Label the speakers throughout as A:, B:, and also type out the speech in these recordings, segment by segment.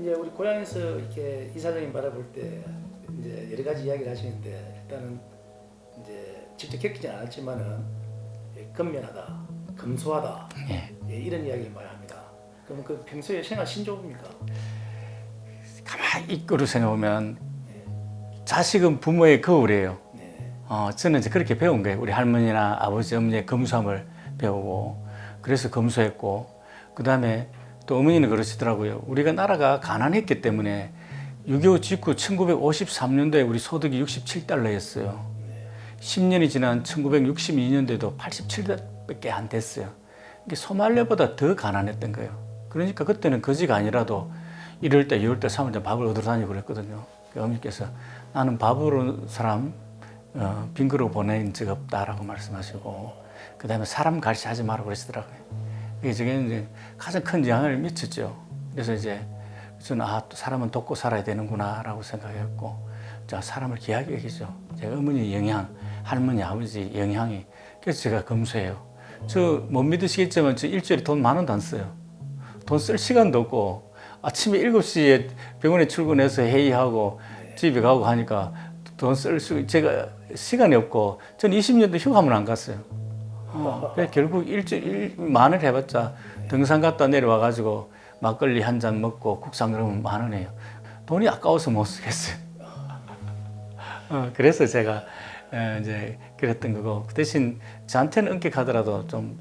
A: 이제 우리 고향에서 이렇게 이사장님 바라볼 때 이제 여러 가지 이야기를 하시는데 일단은 이제 직접 겪지는 않았지만은 근면하다, 검소하다
B: 예.
A: 이런 이야기를 많이 합니다. 그럼 그 평소에 생활 신조입니까?
B: 가만히 있고로 생각하면 자식은 부모의 거울이에요.
A: 네.
B: 저는 이제 그렇게 배운 거예요. 우리 할머니나 아버지, 어머니의 검소함을 배우고 그래서 검소했고 그 다음에 또 어머니는 그러시더라고요. 우리가 나라가 가난했기 때문에 6.25 직후 1953년도에 우리 소득이 67달러였어요. 10년이 지난 1962년도에도 87달러밖에 안 됐어요. 이게 소말레보다 더 가난했던 거예요. 그러니까 그때는 거지가 아니라도 1월달, 2월달, 3월달 밥을 얻으러 다니고 그랬거든요. 어머니께서 나는 밥으로 사람 빈 그릇 보낸 적 없다라고 말씀하시고 그 다음에 사람 갈시하지 말라고 그러시더라고요. 그게 저게 이제 가장 큰 영향을 미쳤죠. 그래서 이제 저는 또 사람은 돕고 살아야 되는구나라고 생각했고 자 사람을 귀하게 여기죠. 제 어머니 영향, 할머니, 아버지 영향이 그래서 제가 검소해요. 저 못 믿으시겠지만 저 일주일에 돈 10,000원도 안 써요. 돈 쓸 시간도 없고 아침에 7시에 병원에 출근해서 회의하고 집에 가고 하니까 돈 쓸 수 제가 시간이 없고 전 20년도 휴가만 안 갔어요. 그래서 결국 일주일 만을 해봤자 등산 갔다 내려와가지고 막걸리 한 잔 먹고 국산 그러면 10,000원이에요. 돈이 아까워서 못 쓰겠어요. 그래서 제가 이제 그랬던 거고 그 대신 저한테는 엄격하더라도 좀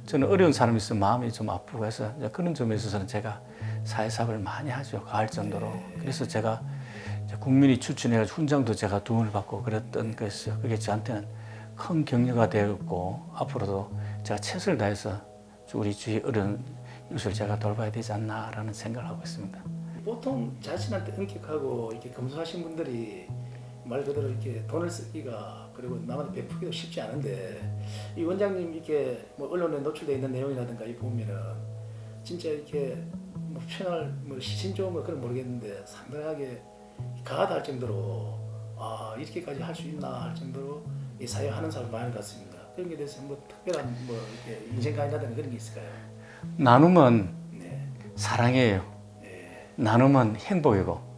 B: 저는 어려운 사람이 있으면 마음이 좀 아프고 해서 그런 점에 있어서는 제가 사회사업을 많이 하죠. 가할 정도로. 그래서 제가 국민이 추천해가지고 훈장도 제가 2번을 받고 그랬던 것이요. 그게 저한테는 큰 격려가 되었고 앞으로도 제가 최선을 다해서 우리 주위 어려운 이웃을 제가 돌봐야 되지 않나라는 생각을 하고 있습니다.
A: 보통 자신한테 엄격하고 이렇게 검소하신 분들이 말 그대로 이렇게 돈을 쓰기가 그리고 남한테 베푸기도 쉽지 않은데 이 원장님 이렇게 뭐 언론에 노출되어 있는 내용이라든가 이 보면은 진짜 이렇게 뭐 표현할 뭐 신조어 뭐 그런 모르겠는데 상당하게 가하다 할 정도로 이렇게까지 할 수 있나 할 정도로 이 사회 하는 사람 많은 것 같습니다. 그런 게 대해서 뭐 특별한 뭐 이렇게 인생관이라든가 그런 게 있을까요?
B: 나눔은
A: 네.
B: 사랑이에요.
A: 네.
B: 나눔은 행복이고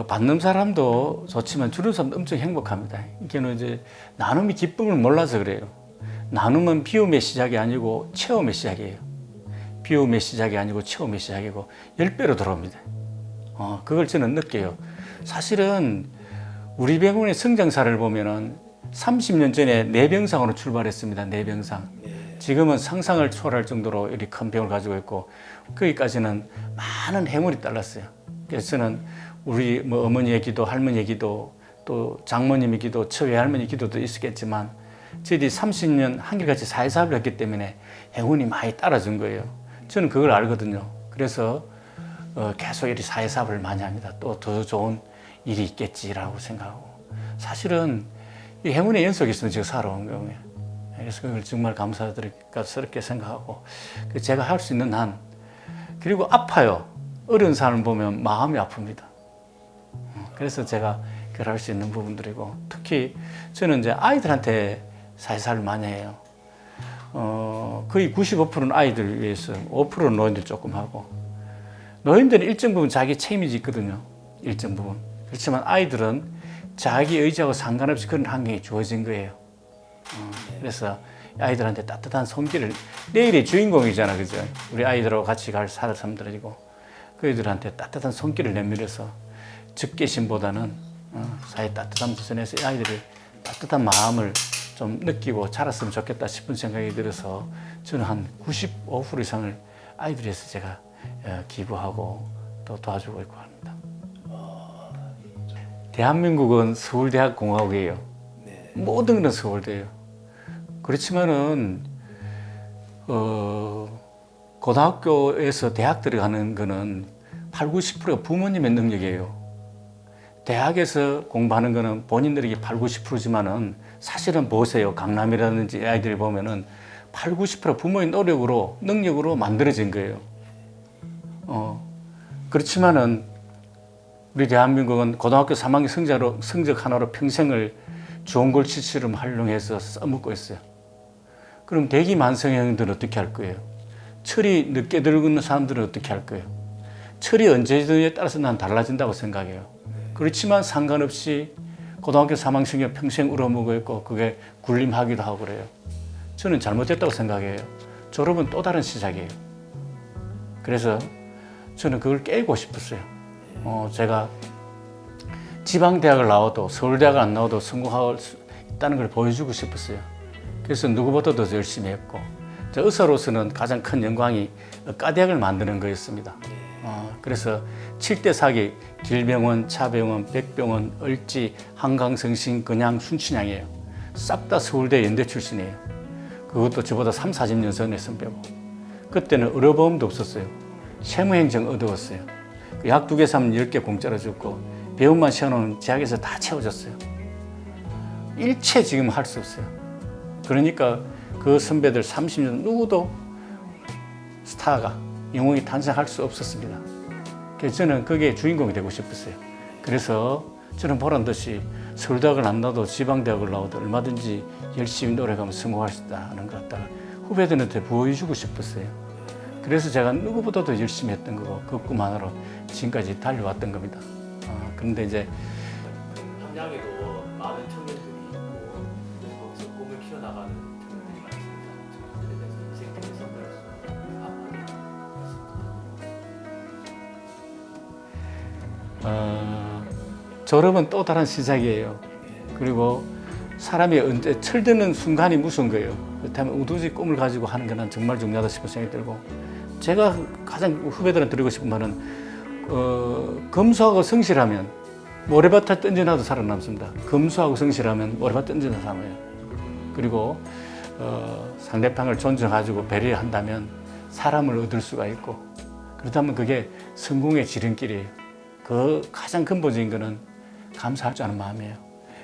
B: 받는 사람도 좋지만 주는 사람도 엄청 행복합니다. 이게는 이제 나눔이 기쁨을 몰라서 그래요. 나눔은 비움의 시작이 아니고 체험의 시작이에요. 비움의 시작이 아니고 체험의 시작이고 10배로 돌아옵니다. 그걸 저는 느껴요. 사실은 우리 병원의 성장사를 보면은 30년 전에 내병상으로 출발했습니다. 내병상. 지금은 상상을 초월할 정도로 이렇게 큰 병을 가지고 있고 거기까지는 많은 행운이 따랐어요. 그래서 저는 우리 뭐 어머니의 기도, 할머니의 기도, 또 장모님의 기도, 처외할머니 기도도 있었겠지만 저희들이 30년 한결같이 사회사업을 했기 때문에 행운이 많이 따라준 거예요. 저는 그걸 알거든요. 그래서 계속 이렇게 사회사업을 많이 합니다. 또 더 좋은 일이 있겠지라고 생각하고 사실은 이 행운의 연속이 있으면 제가 살아온 거예요. 그래서 그걸 정말 감사스럽게 생각하고 제가 할 수 있는 한 그리고 아파요. 어려운 사람을 보면 마음이 아픕니다. 그래서 제가 그걸 할 수 있는 부분들이고 특히 저는 이제 아이들한테 사회사를 많이 해요. 거의 95%는 아이들 위해서 5%는 노인들 조금 하고 노인들은 일정 부분 자기 책임이 있거든요. 일정 부분. 그렇지만 아이들은 자기 의지하고 상관없이 그런 환경이 주어진 거예요. 그래서 아이들한테 따뜻한 손길을 내일의 주인공이잖아, 그죠? 우리 아이들하고 같이 살 사람들이고 그들한테 따뜻한 손길을 내밀어서 적개심보다는 사회 따뜻한 부선에서 아이들이 따뜻한 마음을 좀 느끼고 자랐으면 좋겠다 싶은 생각이 들어서 저는 한 95% 이상을 아이들에서 제가 기부하고 또 도와주고 있고 합니다. 대한민국은 서울대학공화국이에요. 모든 건 서울대예요. 그렇지만은 고등학교에서 대학 들어가는 거는 8, 90%가 부모님의 능력이에요. 대학에서 공부하는 거는 본인들에게 8, 90%지만은 사실은 보세요. 강남이라든지 아이들이 보면은 8, 90% 부모의 노력으로, 능력으로 만들어진 거예요. 그렇지만은 우리 대한민국은 고등학교 3학년 성적 하나로 평생을 좋은 골치처럼 활용해서 써먹고 있어요. 그럼 대기만성형들은 어떻게 할 거예요? 철이 늦게 들고 있는 사람들은 어떻게 할 거예요? 철이 언제든지에 따라서 난 달라진다고 생각해요. 그렇지만 상관없이 고등학교 3학년 평생 울어먹고 있고 그게 군림하기도 하고 그래요. 저는 잘못됐다고 생각해요. 졸업은 또 다른 시작이에요. 그래서 저는 그걸 깨고 싶었어요. 제가 지방대학을 나와도 서울대학을 안 나와도 성공할 수 있다는 걸 보여주고 싶었어요. 그래서 누구보다도 더 열심히 했고 저 의사로서는 가장 큰 영광이 의과대학을 만드는 거였습니다. 그래서 7대 사기, 길병원, 차병원, 백병원, 을지, 한강성신, 그냥, 순춘향이에요. 싹 다 서울대 연대 출신이에요. 그것도 저보다 3, 40년 전에 선배고 그때는 의료보험도 없었어요. 세무행정 어두웠어요. 약 2개 사면 10개 공짜로 줬고 배움만 시원하면 제약에서 다 채워줬어요. 일체 지금 할 수 없어요. 그러니까 그 선배들 30년 누구도 스타가 영웅이 탄생할 수 없었습니다. 그래서 저는 그게 주인공이 되고 싶었어요. 그래서 저는 보란 듯이 서울대학을 안 나와도 지방대학을 나와도 얼마든지 열심히 노력하면 성공할 수 있다는 걸 갖다가 후배들한테 보여주고 싶었어요. 그래서 제가 누구보다도 열심히 했던 거고 그 꿈 하나로 지금까지 달려왔던 겁니다. 그런데 이제
C: 함양에도 많은 청년들이 있고 거기서 꿈을 키워나가는 청년들이 많습니다. 그들에 대해서 인생적인 선배로서 한마디
B: 졸업은 또 다른 시작이에요. 그리고 사람이 언제 철드는 순간이 무서운 거예요. 그렇다면 우두지 꿈을 가지고 하는 게 난 정말 중요하다 싶은 생각이 들고 제가 가장 후배들한테 드리고 싶은 말은 검소하고 성실하면 모래밭에 던져놔도 살아남습니다. 검소하고 성실하면 모래밭에 던져놔도 살아남아요. 그리고 상대방을 존중해주고 배려한다면 사람을 얻을 수가 있고 그렇다면 그게 성공의 지름길이에요. 그 가장 근본적인 거는 감사할 줄 아는 마음이에요.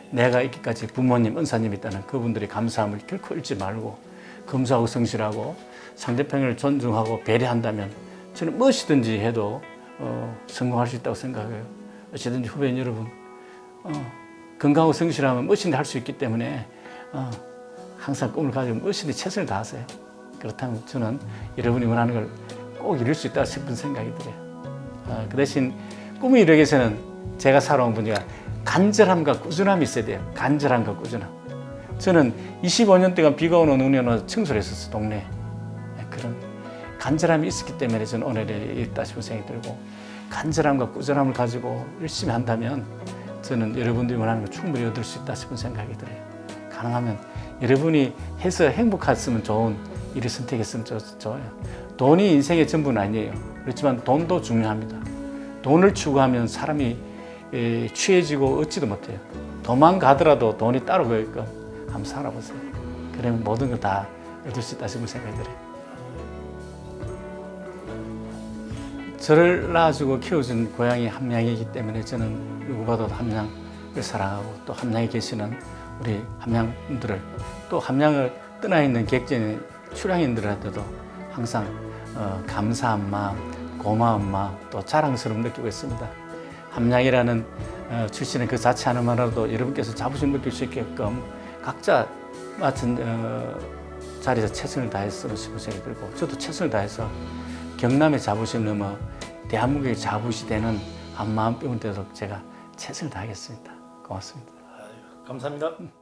B: 내가 있기까지 부모님, 은사님 있다는 그분들의 감사함을 결코 잃지 말고 검소하고 성실하고 상대방을 존중하고 배려한다면 저는 무엇이든지 해도 성공할 수 있다고 생각해요. 어찌든지 후배인 여러분 건강하고 성실하면 무엇이든지 할 수 있기 때문에 항상 꿈을 가지고 무엇이든지 최선을 다하세요. 그렇다면 저는 여러분이 원하는 걸 꼭 이룰 수 있다 싶은 생각이 들어요. 그 대신 꿈을 이루기 위해서는 제가 살아온 분야가 간절함과 꾸준함이 있어야 돼요. 간절함과 꾸준함. 저는 25년 동안 비가 오는 눈이 오는 청소를 했었어요. 동네에. 그런 간절함이 있었기 때문에 저는 오늘에 있다 싶은 생각이 들고 간절함과 꾸준함을 가지고 열심히 한다면 저는 여러분들이 원하는 걸 충분히 얻을 수 있다 싶은 생각이 들어요. 가능하면 여러분이 해서 행복했으면 좋은 일을 선택했으면 좋아요. 돈이 인생의 전부는 아니에요. 그렇지만 돈도 중요합니다. 돈을 추구하면 사람이 취해지고 얻지도 못해요. 도망가더라도 돈이 따라오게끔 한번 살아보세요. 그러면 모든 걸 다 얻을 수 있다 싶은 생각이 들어요. 저를 낳아주고 키워준 고향이 함양이기 때문에 저는 누구보다도 함양을 사랑하고 또 함양에 계시는 우리 함양분들을 또 함양을 떠나 있는 객지인 출향인들한테도 항상 감사한 마음, 고마운 마음, 또 자랑스러움 느끼고 있습니다. 함양이라는 출신의 그 자체 하나만으로도 여러분께서 자부심 느낄 수 있게끔 각자 맡은 자리에서 최선을 다했으면 싶은 생각이 들고 저도 최선을 다해서 경남의 자부심 넘어 대한민국의 자부시 되는 한마음 뼈는 되도록 제가 최선을 다하겠습니다. 고맙습니다.
A: 감사합니다.